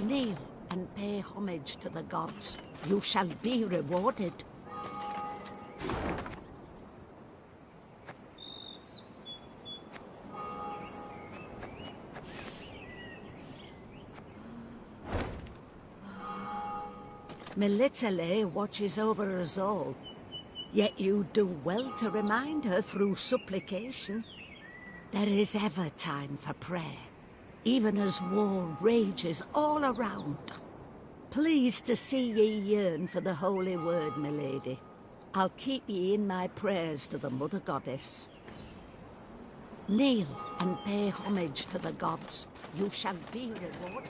Kneel and pay homage to the gods. You shall be rewarded. Melitele watches over us all, yet you do well to remind her through supplication. There is ever time for prayer, even as war rages all around. Pleased to see ye yearn for the holy word, milady. I'll keep ye in my prayers to the Mother Goddess. Kneel and pay homage to the gods. You shall be rewarded.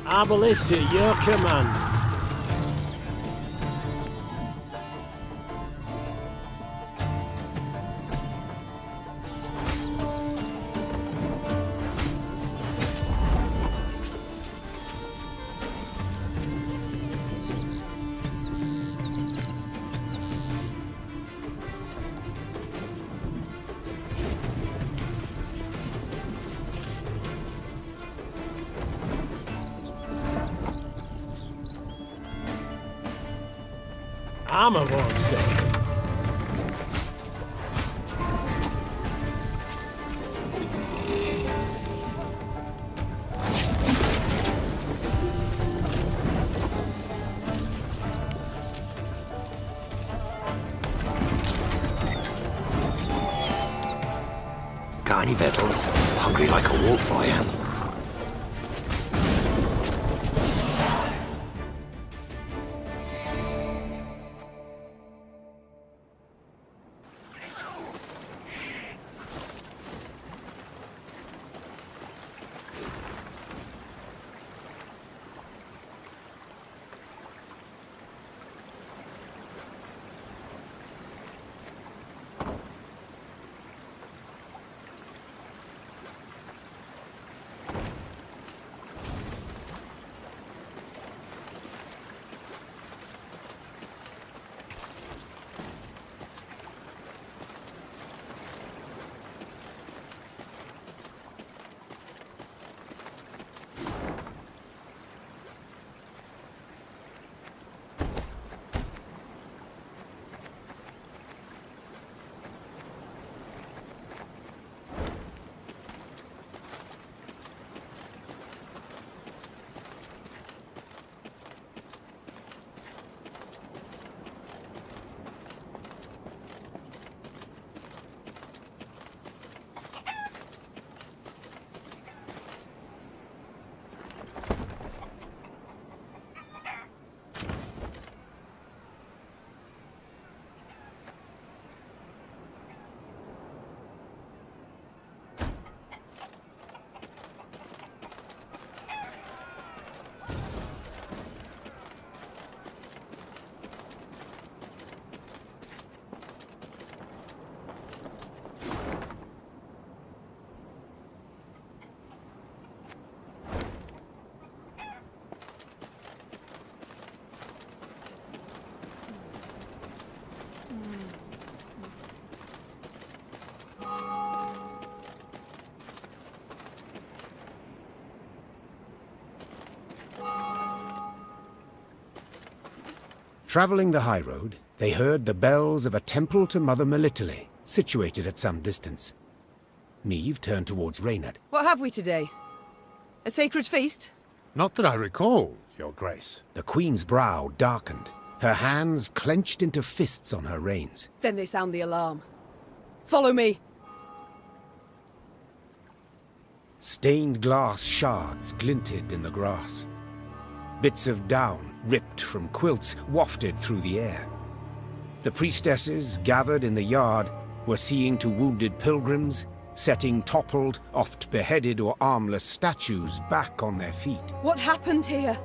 Our ballista, your command. Armor won't save. Got any victuals? Hungry like a wolf I am. Travelling the high road, they heard the bells of a temple to Mother Melitele, situated at some distance. Neve turned towards Reynard. What have we today? A sacred feast? Not that I recall, Your Grace. The Queen's brow darkened, her hands clenched into fists on her reins. Then they sound the alarm. Follow me! Stained glass shards glinted in the grass. Bits of down, ripped from quilts, wafted through the air. The priestesses, gathered in the yard, were seeing to wounded pilgrims, setting toppled, oft beheaded or armless statues back on their feet. What happened here?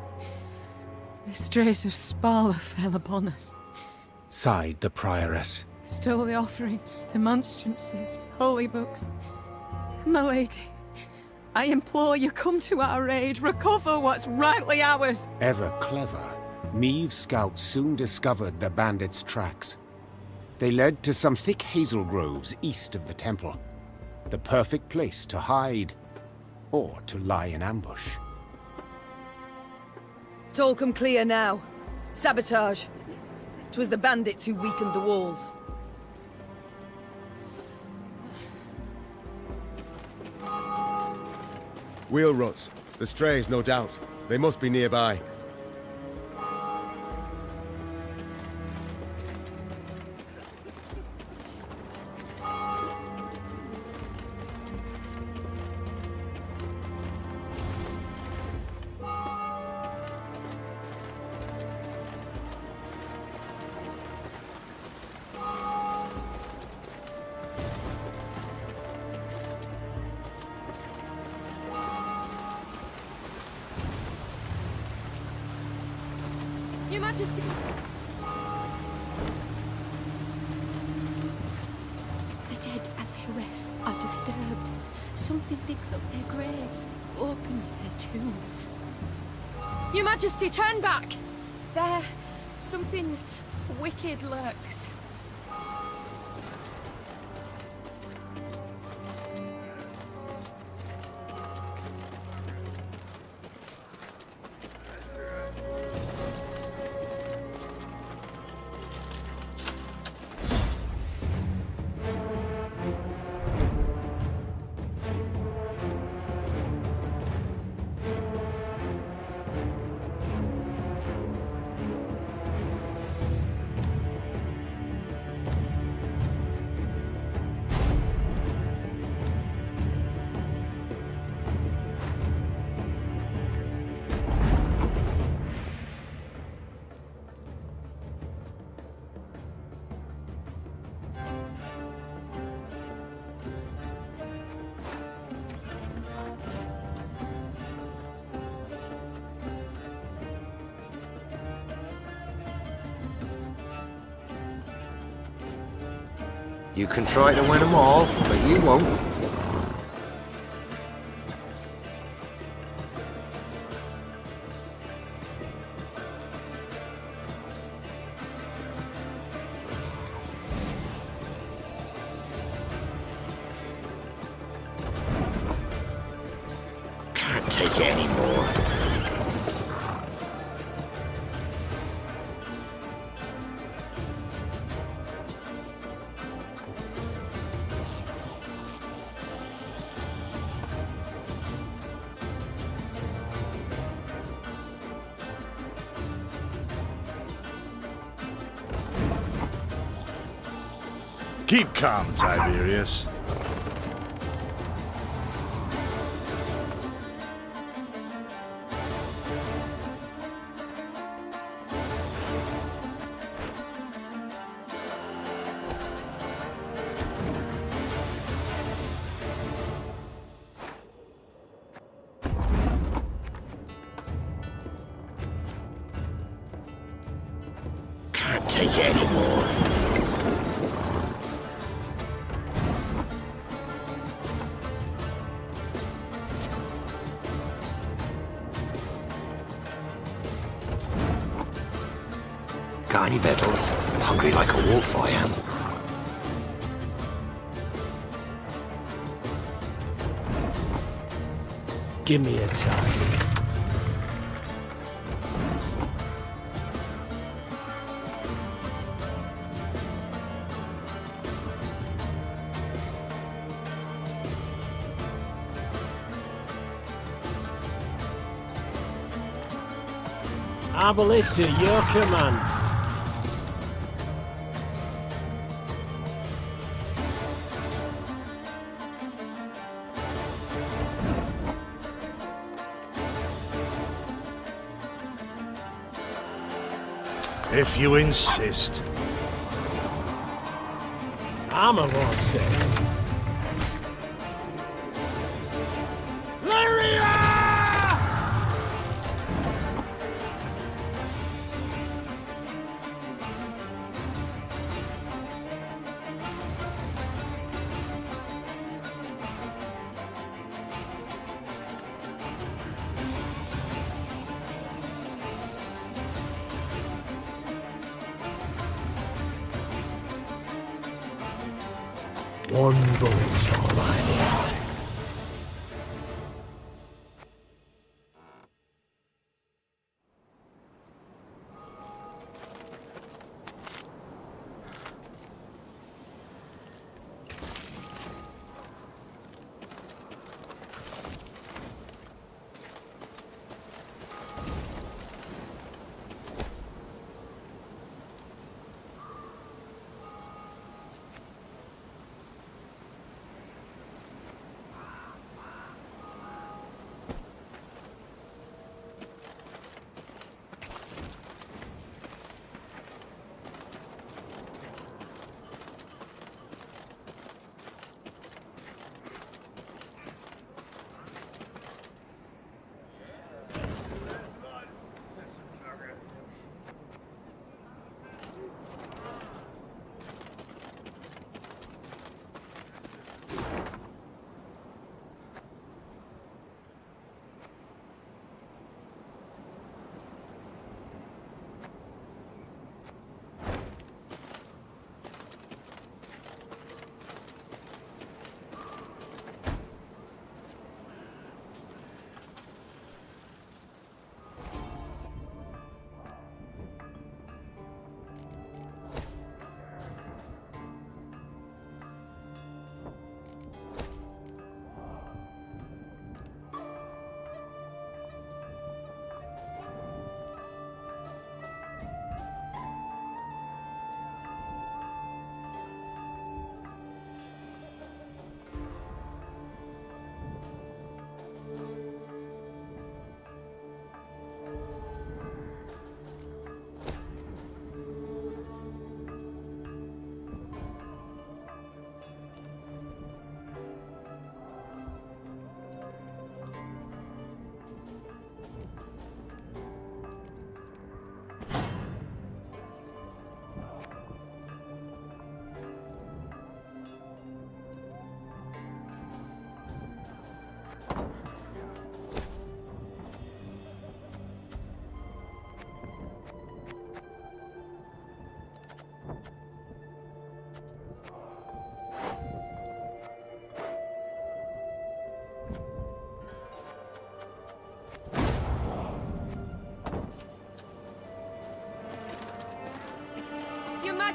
The strays of Spala fell upon us. Sighed the prioress. Stole the offerings, the monstrances, holy books. My lady, I implore you, come to our aid, recover what's rightly ours. Ever clever, Neve's scouts soon discovered the bandits' tracks. They led to some thick hazel groves east of the temple. The perfect place to hide, or to lie in ambush. It's all come clear now. Sabotage. 'Twas the bandits who weakened the walls. Wheel ruts. The strays, no doubt. They must be nearby. Your Majesty! The dead, as they rest, are disturbed. Something digs up their graves, opens their tombs. Your Majesty, turn back! There, something wicked lurks. You can try to win them all, but you won't. Can't take it anymore. Keep calm, Tiberius. Can't take it anymore. Got any victuals? Hungry like a wolf, I am. Give me a target. Our ballista, your command. If you insist. Armor won't say. One bullet's all I need.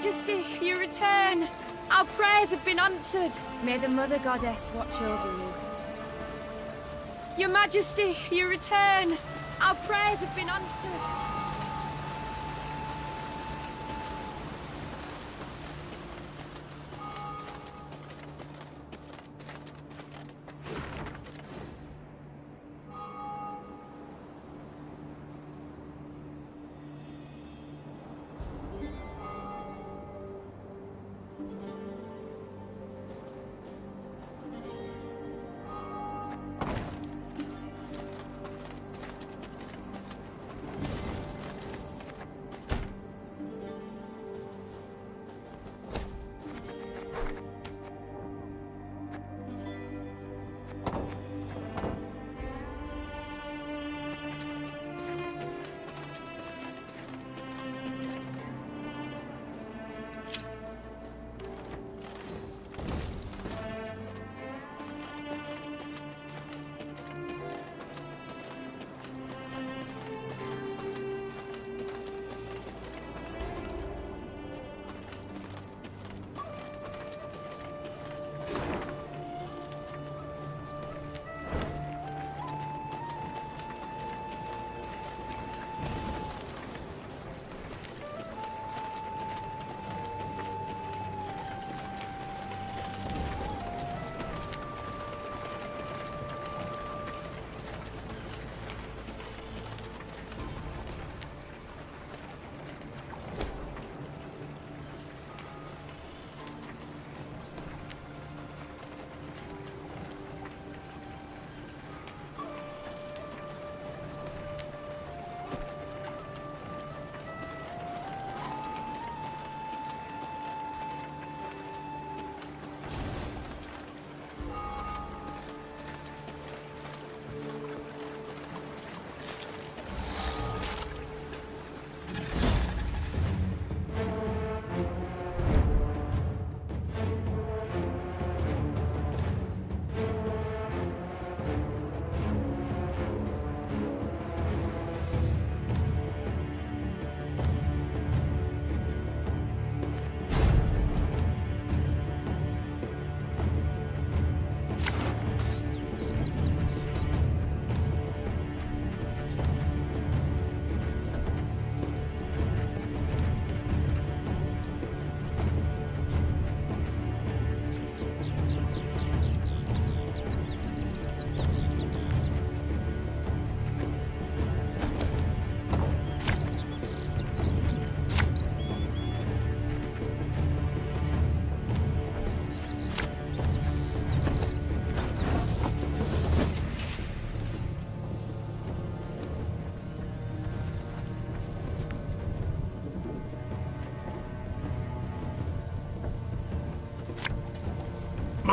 Majesty, you return. Our prayers have been answered. May the Mother Goddess watch over you. Your Majesty, you return. Our prayers have been answered.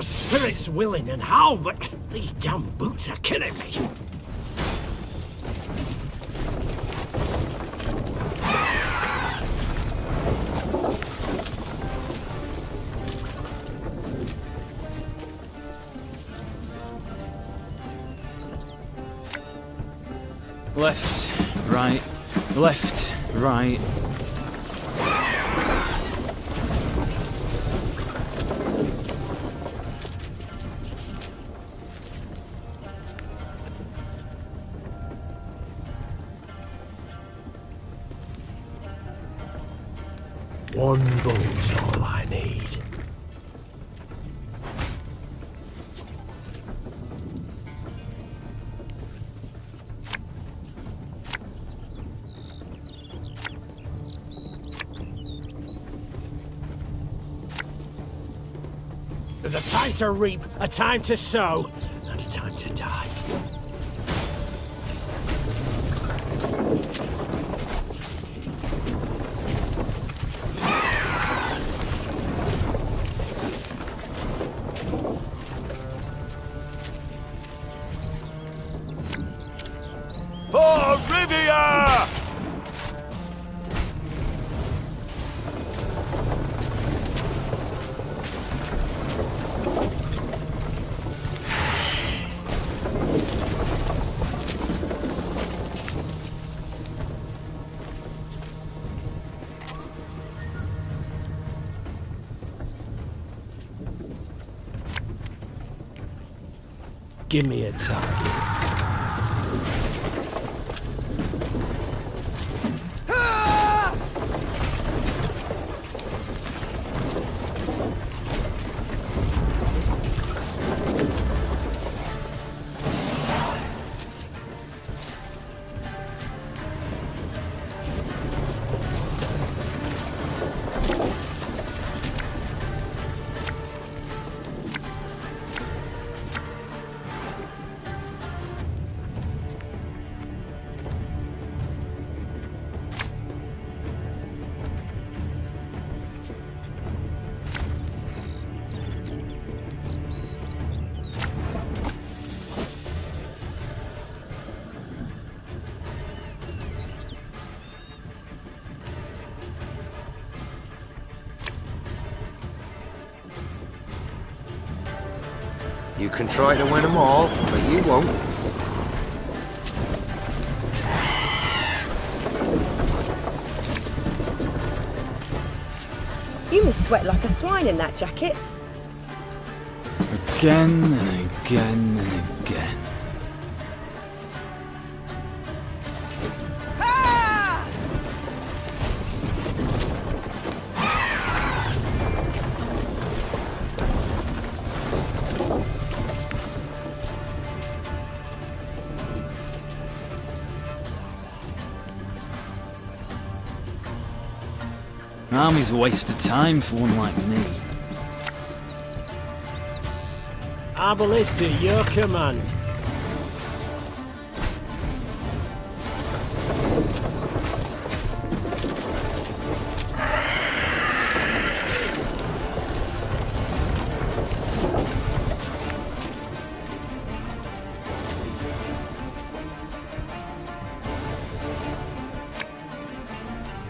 My spirit's willing and how, but these damn boots are killing me. Left, right, left, right. One boat's all I need. There's a time to reap, a time to sow, and a time to die. For Rivia! Give me a target. You can try to win them all, but you won't. You must sweat like a swine in that jacket. Again and again and again. An army's a waste of time for one like me. Abel is to your command.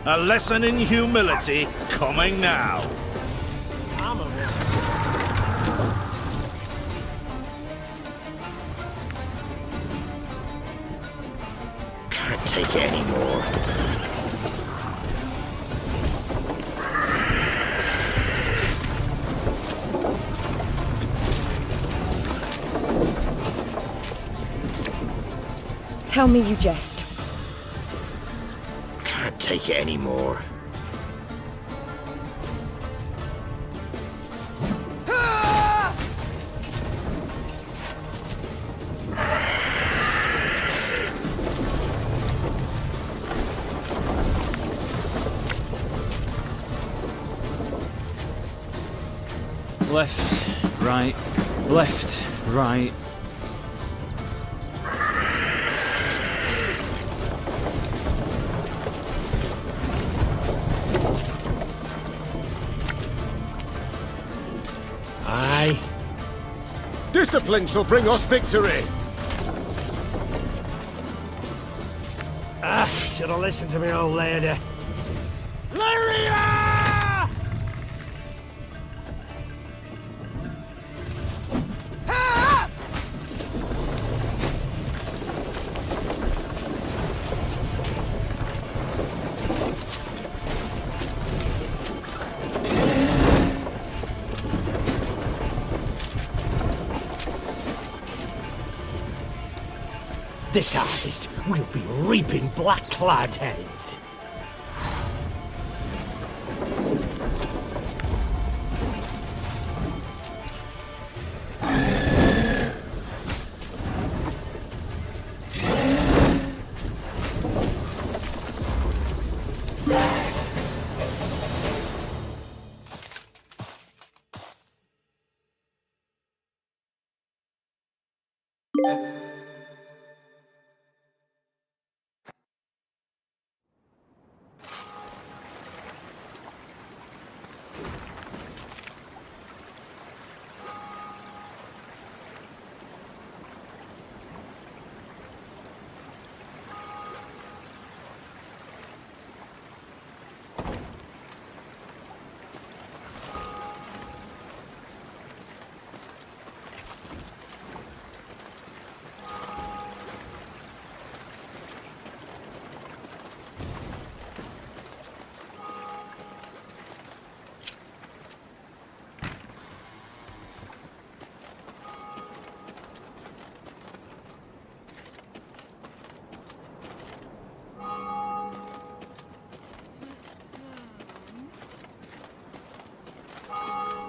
A lesson in humility coming now. I'm a monster. Can't take it anymore. Tell me you jest. Can't take it anymore. Left, right, left, right. Aye, Discipline shall bring us victory! Should have listened to me, old lady. Lyria! This harvest, we'll be reaping black-clad heads.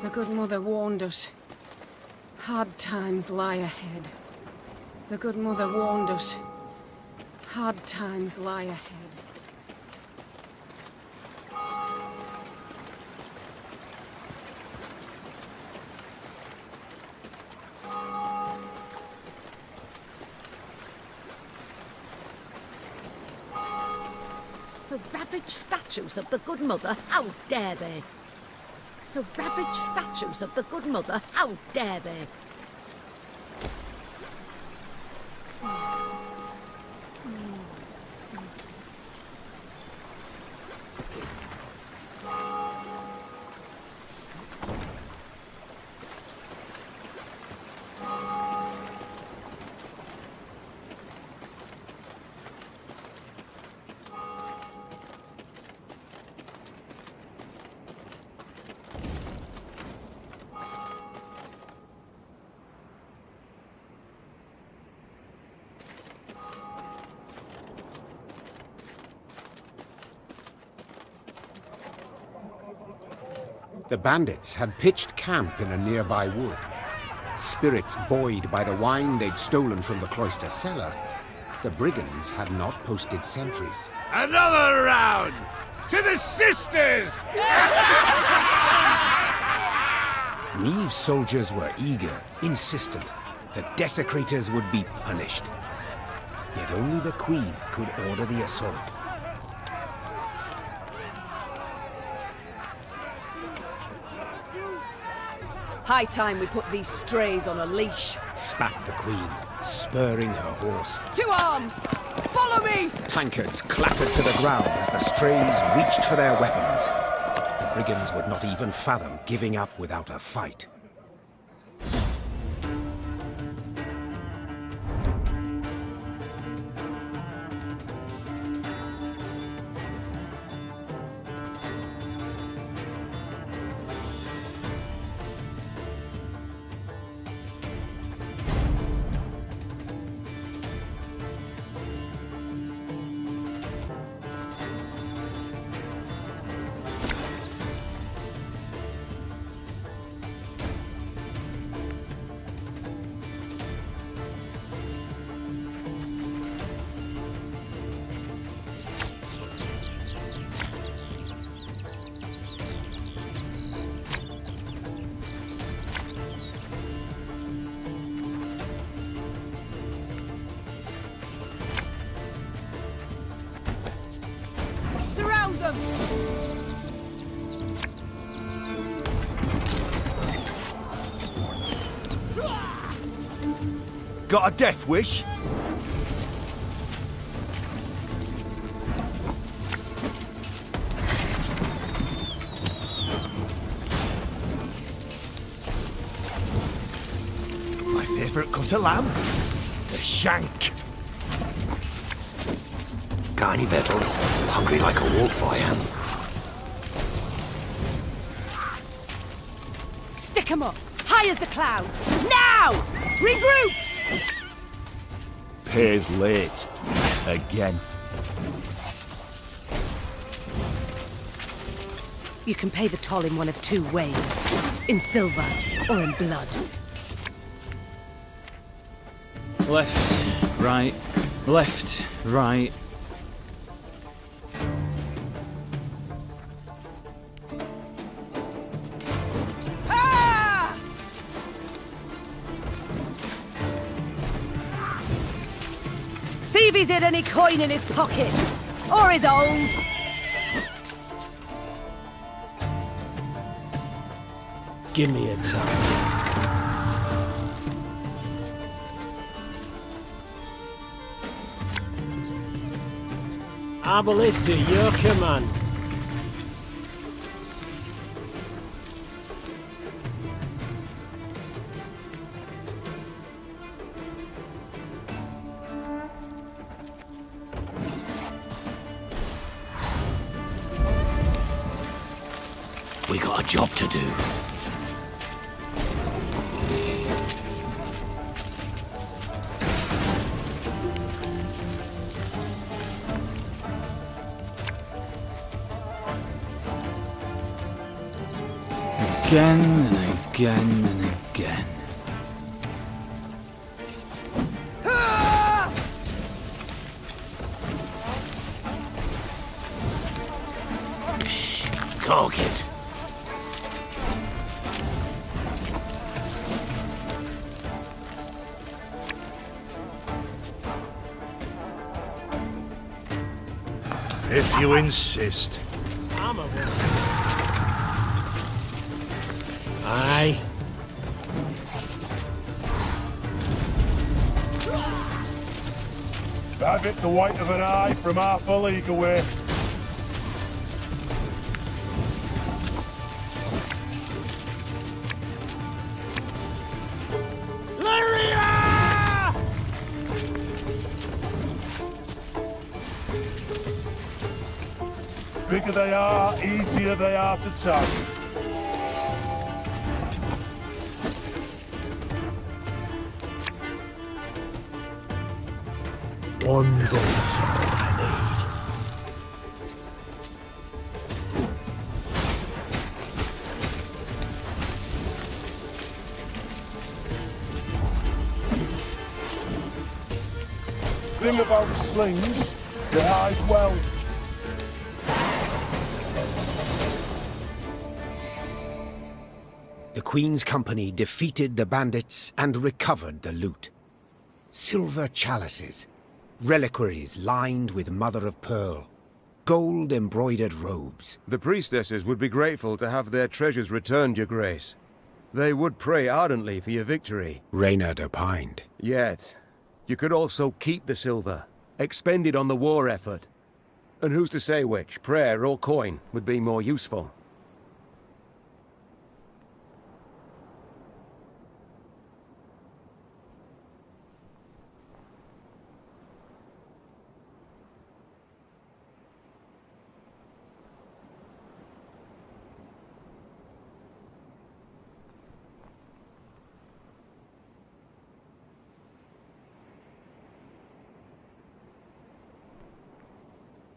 The good mother warned us. Hard times lie ahead. The good mother warned us. Hard times lie ahead. The ravaged statues of the Good Mother, how dare they? The ravaged statues of the Good Mother, how dare they? The bandits had pitched camp in a nearby wood. Spirits buoyed by the wine they'd stolen from the cloister cellar, the brigands had not posted sentries. Another round! To the sisters! Neve's soldiers were eager, insistent. The desecrators would be punished. Yet only the Queen could order the assault. High time we put these strays on a leash. Spat the Queen, spurring her horse. To arms! Follow me! Tankards clattered to the ground as the strays reached for their weapons. The brigands would not even fathom giving up without a fight. Surround them! got a death wish? My favourite cut of lamb? The shank. Got any victuals? Hungry like a wolf, I am. Stick 'em up! High as the clouds! Now! Regroup! Pay's late. Again. You can pay the toll in one of two ways. In silver or in blood. Left, right, left, right. Ah! See if he's hid any coin in his pockets. Or his owns. Give me a time. Our ballista, your command. We got a job to do. Again and again and again. Shh, target. If you insist. I'm a wolf. Aye. Have it the white of an eye from half a league away. Bigger they are, easier they are to tag. One bolt I need. Thing about slings, they hide well. The Queen's company defeated the bandits and recovered the loot. Silver chalices, reliquaries lined with mother-of-pearl, gold-embroidered robes. The priestesses would be grateful to have their treasures returned, Your Grace. They would pray ardently for your victory. Reynard opined. Yet, you could also keep the silver, expend it on the war effort. And who's to say which, prayer or coin, would be more useful?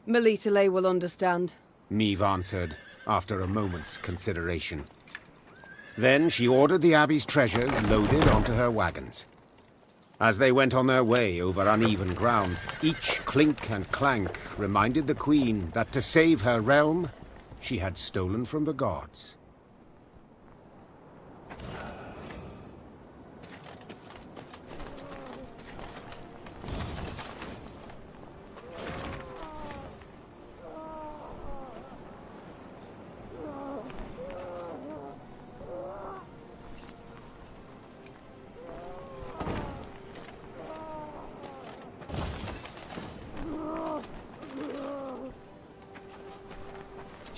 Melita Lay will understand. Neve answered, after a moment's consideration. Then she ordered the Abbey's treasures loaded onto her wagons. As they went on their way over uneven ground, each clink and clank reminded the Queen that to save her realm, she had stolen from the gods.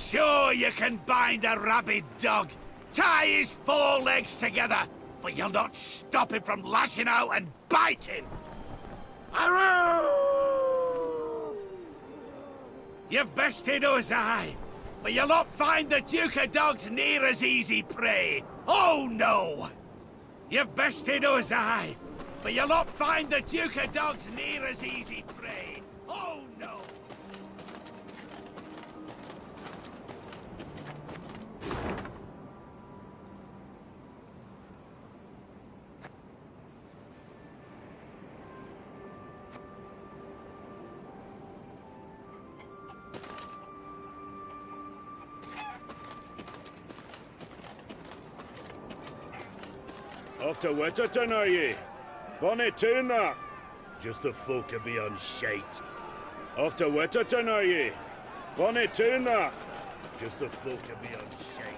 Sure, you can bind a rabid dog, tie his 4 legs together, but you'll not stop him from lashing out and biting. Aroo! You've bested us, aye, but you'll not find the Duke of Dogs near as easy prey. Oh, no! You've bested us, aye, but you'll not find the Duke of Dogs near as easy prey. Oh, no! Off to Wetterton, are ye? Bonnet tune that? Just the folk of me on shite. Off to Wetterton, are ye? Bonnet tune that? Just the folk of me on shite.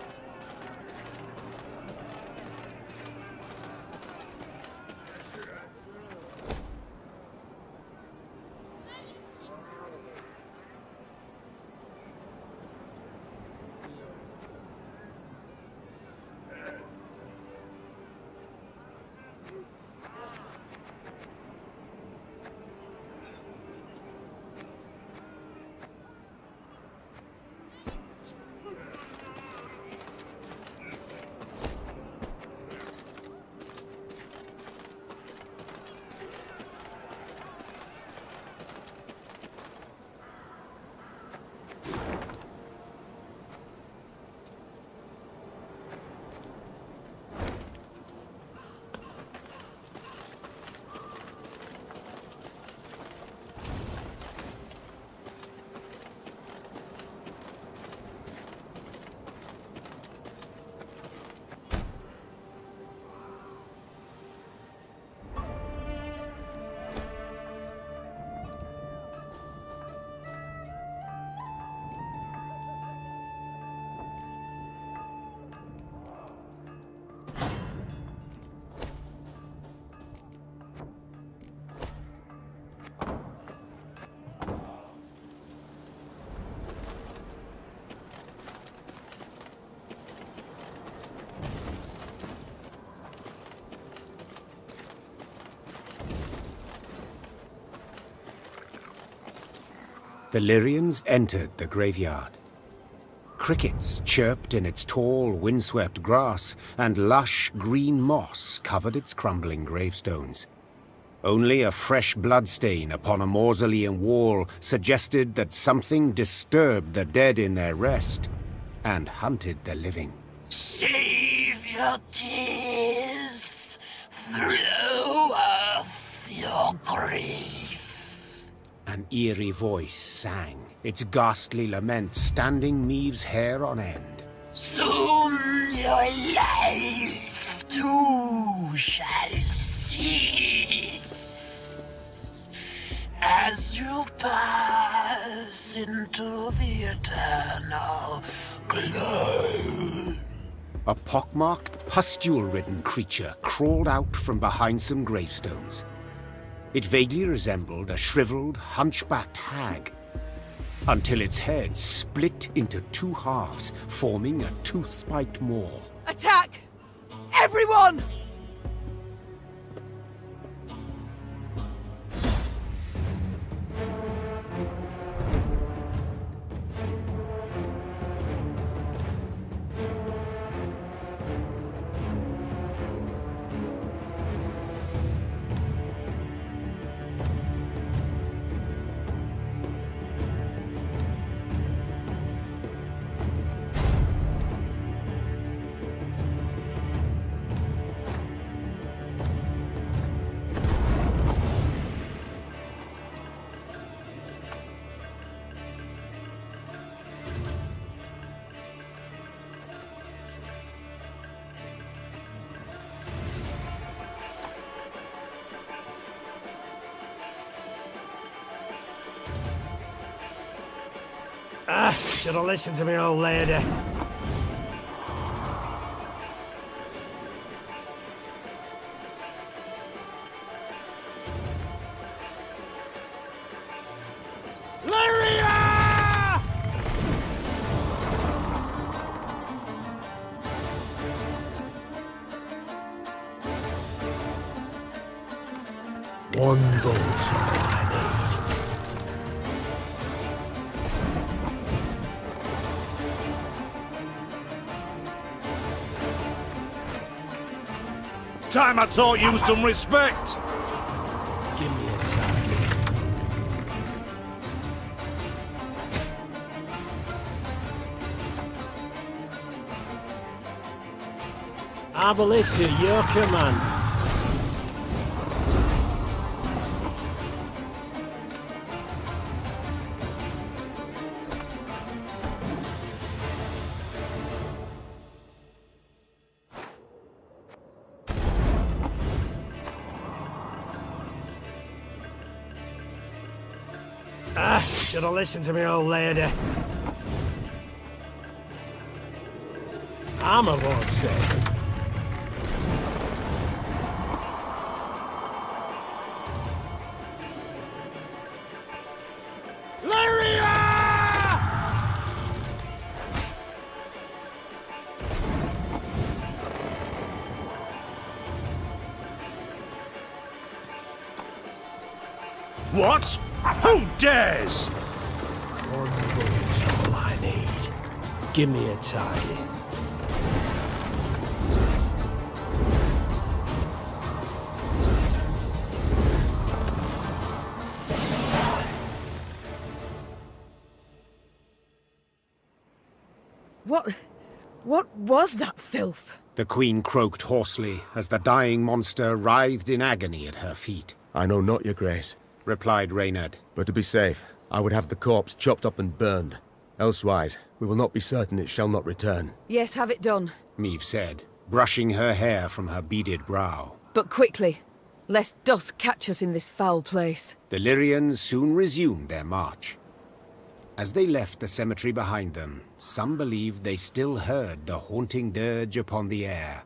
The Lyrians entered the graveyard. Crickets chirped in its tall, windswept grass, and lush green moss covered its crumbling gravestones. Only a fresh bloodstain upon a mausoleum wall suggested that something disturbed the dead in their rest and hunted the living. Save your tears, throw earth your grief. An eerie voice sang, its ghastly lament standing Maeve's hair on end. Soon your life too shall cease as you pass into the eternal glow. A pockmarked, pustule-ridden creature crawled out from behind some gravestones. It vaguely resembled a shriveled, hunchbacked hag, until its head split into 2 halves, forming a tooth-spiked maw. Attack! Everyone! Should have listened to me old lady. Time I taught you some respect. Give me a target. Our ballista, your command. Should have listened to me old lady. Armor won't save. What? Who dares? One bullet's all I need. Give me a target. What was that filth? The queen croaked hoarsely as the dying monster writhed in agony at her feet. I know not, your grace, replied Reynard. But to be safe, I would have the corpse chopped up and burned. Elsewise, we will not be certain it shall not return. Yes, have it done. Meve said, brushing her hair from her beaded brow. But quickly, lest dusk catch us in this foul place. The Lyrians soon resumed their march. As they left the cemetery behind them, some believed they still heard the haunting dirge upon the air.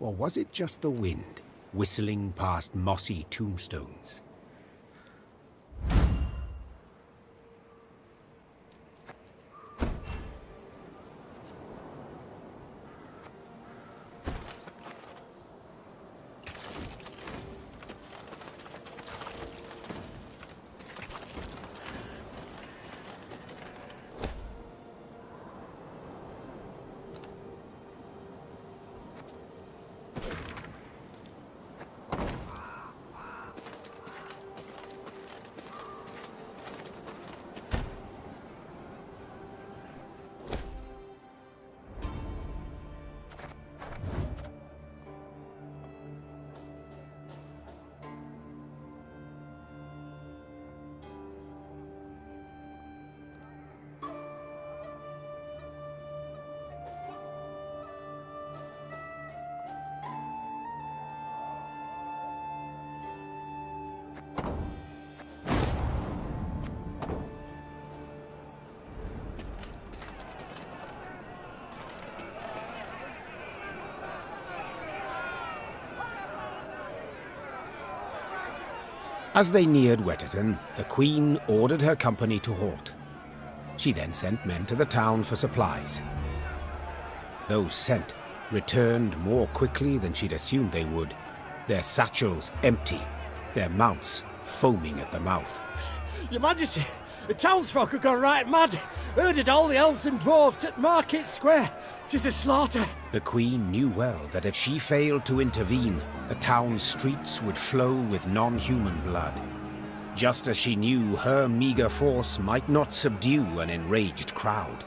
Or was it just the wind, whistling past mossy tombstones? As they neared Wetterton, the Queen ordered her company to halt. She then sent men to the town for supplies. Those sent returned more quickly than she'd assumed they would, their satchels empty, their mounts foaming at the mouth. Your Majesty, the townsfolk have gone right mad. Herded all the elves and dwarves at Market Square. 'Tis a slaughter. The Queen knew well that if she failed to intervene, the town's streets would flow with non-human blood. Just as she knew her meager force might not subdue an enraged crowd.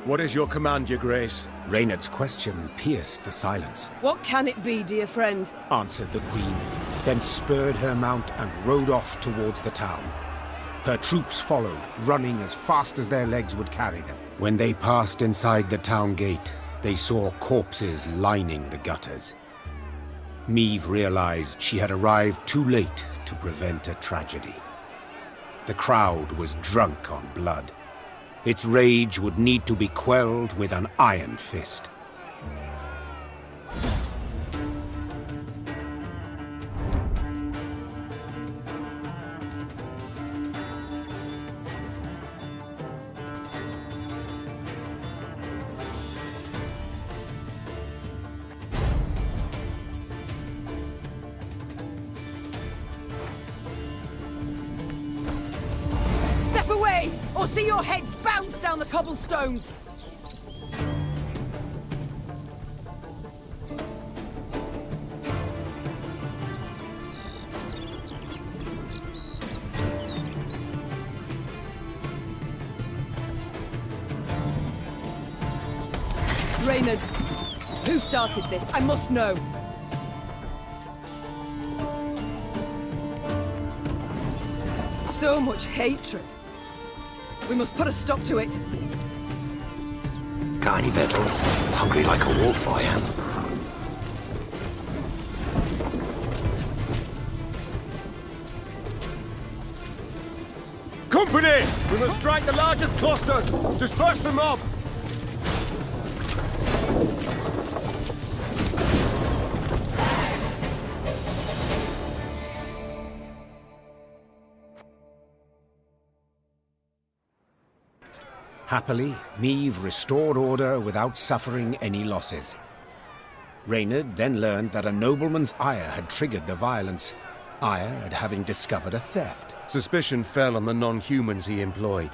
What is your command, your grace? Reynard's question pierced the silence. What can it be, dear friend? Answered the Queen, then spurred her mount and rode off towards the town. Her troops followed, running as fast as their legs would carry them. When they passed inside the town gate, they saw corpses lining the gutters. Meve realized she had arrived too late to prevent a tragedy. The crowd was drunk on blood. Its rage would need to be quelled with an iron fist. Step away! or see your heads bounce down the cobblestones! Reynard, who started this? I must know. So much hatred. We must put a stop to it. Got any victuals? Hungry like a wolf, I am. Company! We must strike the largest clusters! Disperse the mob! Happily, Meave restored order without suffering any losses. Reynard then learned that a nobleman's ire had triggered the violence, ire at having discovered a theft. Suspicion fell on the non-humans he employed.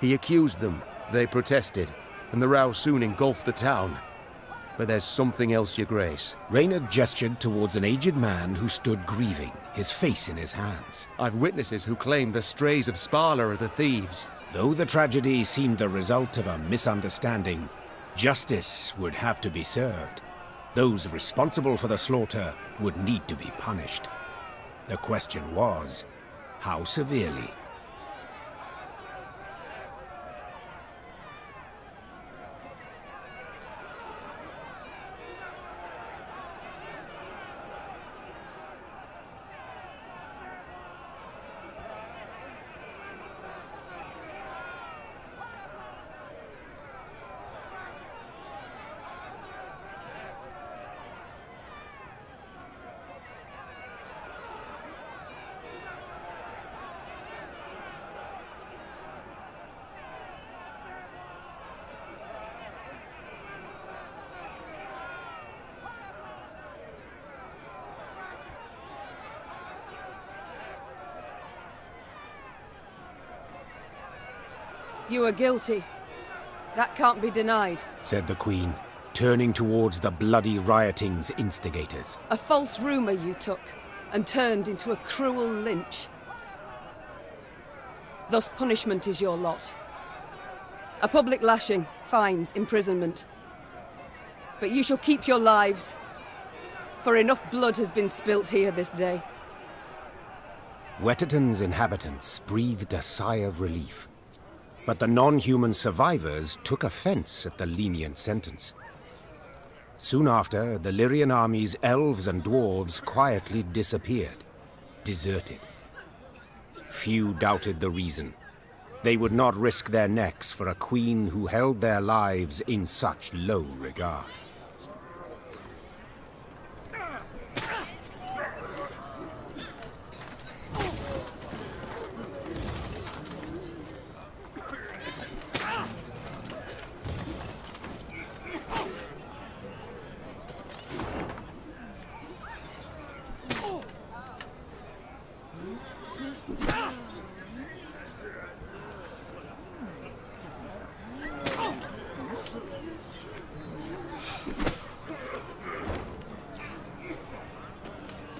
He accused them, they protested, and the row soon engulfed the town. But there's something else, Your Grace. Reynard gestured towards an aged man who stood grieving, his face in his hands. I've witnesses who claim the strays of Sparla are the thieves. Though the tragedy seemed the result of a misunderstanding, justice would have to be served. Those responsible for the slaughter would need to be punished. The question was, how severely? You are guilty. That can't be denied, said the Queen, turning towards the bloody rioting's instigators. A false rumor you took, and turned into a cruel lynch. Thus punishment is your lot. A public lashing, fines, imprisonment. But you shall keep your lives, for enough blood has been spilt here this day. Wetterton's inhabitants breathed a sigh of relief. But the non-human survivors took offense at the lenient sentence. Soon after, the Lyrian army's elves and dwarves quietly disappeared, deserted. Few doubted the reason. They would not risk their necks for a queen who held their lives in such low regard.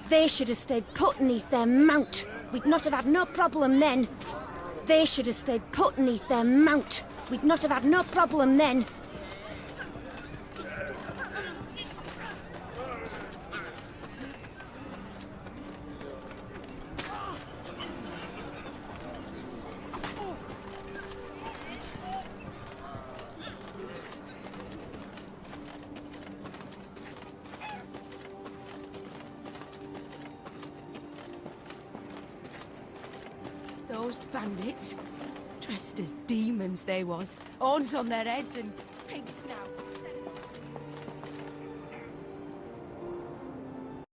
They should have stayed put beneath their mount. We'd not have had no problem then. They should have stayed put beneath their mount. We'd not have had no problem then. Those bandits, dressed as demons they was, horns on their heads and pig snouts.